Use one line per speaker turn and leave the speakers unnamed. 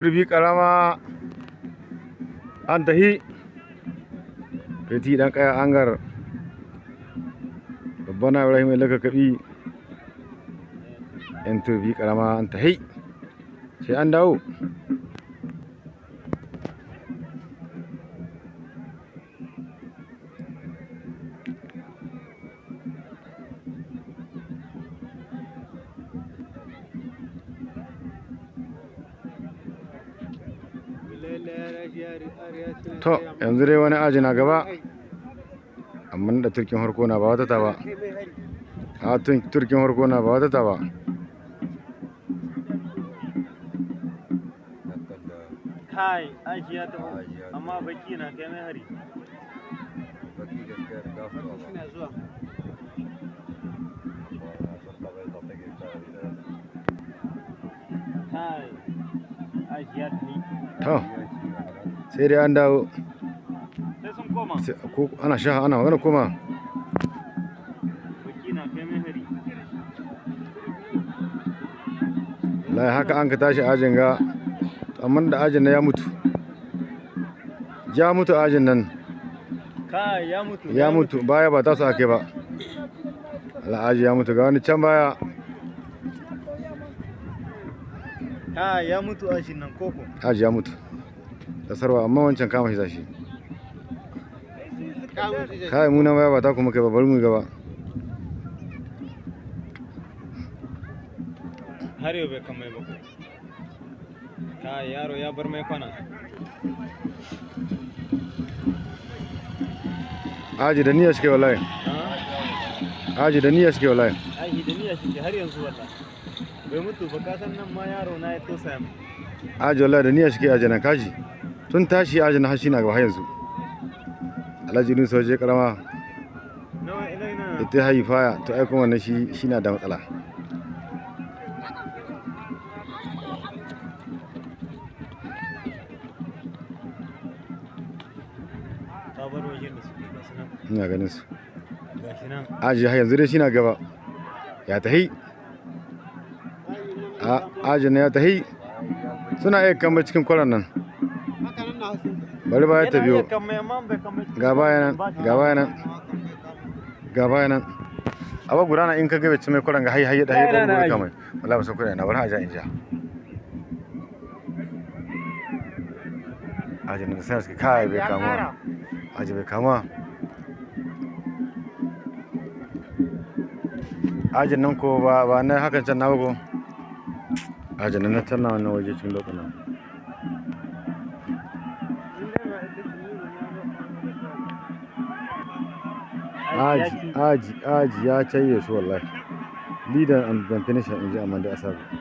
Turbi ƙarama an tahi feti ɗan ƙaya angar babban Ibrahim mai lakakaɓi yan turbi ƙarama an tahi sai an dawo. To yanzu dai wani aji na gaba amma da turkin harko na ba wata ta ba, a turkin harko na ba wata ta ba.
Kai aji ya taho amma baki na kai mai hari. Kai aji ya tafi.
To sai dai an dawo.
Sai sun koma.
Ko ana sha ana magana koma.
Baki na kai mai hari.
Lai haka an ka tashi ajin ga amma da ajin nan ya mutu. Ya mutu ajin nan.
Kai ya mutu.
Ya mutu baya ba ta su ake ba. Aji ya mutu ga wani can baya.
Kai ya mutu ajin nan koko.
Aji ya mutu. Da sarwa amma wancan kama shi zashi. Kai mu nan baya ba ta kuma kai ba bari mu gaba.
Har yau bai kamai ba ko. Kai yaro ya bar mai kwana.
Aji da niyya suke wallahi. Aji da niyya suke wallahi.
Aji da niyya suke har yanzu wallahi. Bai mutu ba ka san nan ma yaro na ya tosa mu.
Aji wallahi da niyya suke aji na kaji. Tun tashi aji na hashi na gaba har yanzu. Alhaji Nusa waje karama.
Nawa ina.
Ita haifa to ai kuma wannan shi na da matsala.
Sabar wajen da suke gasu nan.
Ina ganin su.
Gashi nan.
Aji har yanzu dai shi na gaba. Ya tahi. Aji na ya tahi. Suna iya kama cikin kwaran nan. Bari baya ta biyo. Ga baya nan, ga baya nan. Ga baya nan. Aba gudana in ka gabe ci mai kwaran ga hayi da gobe kamar. Wallahi ba san kuna na bari haja in ja. Aji nan sai suka kai bai kama. Aji bai kama. Ajin nan ko ba na hakan can na ba. Ajin nan na can na wannan waje cikin lokacin. Aji ya caye su wallahi. Leader and finisher in ji Amanda Asabu.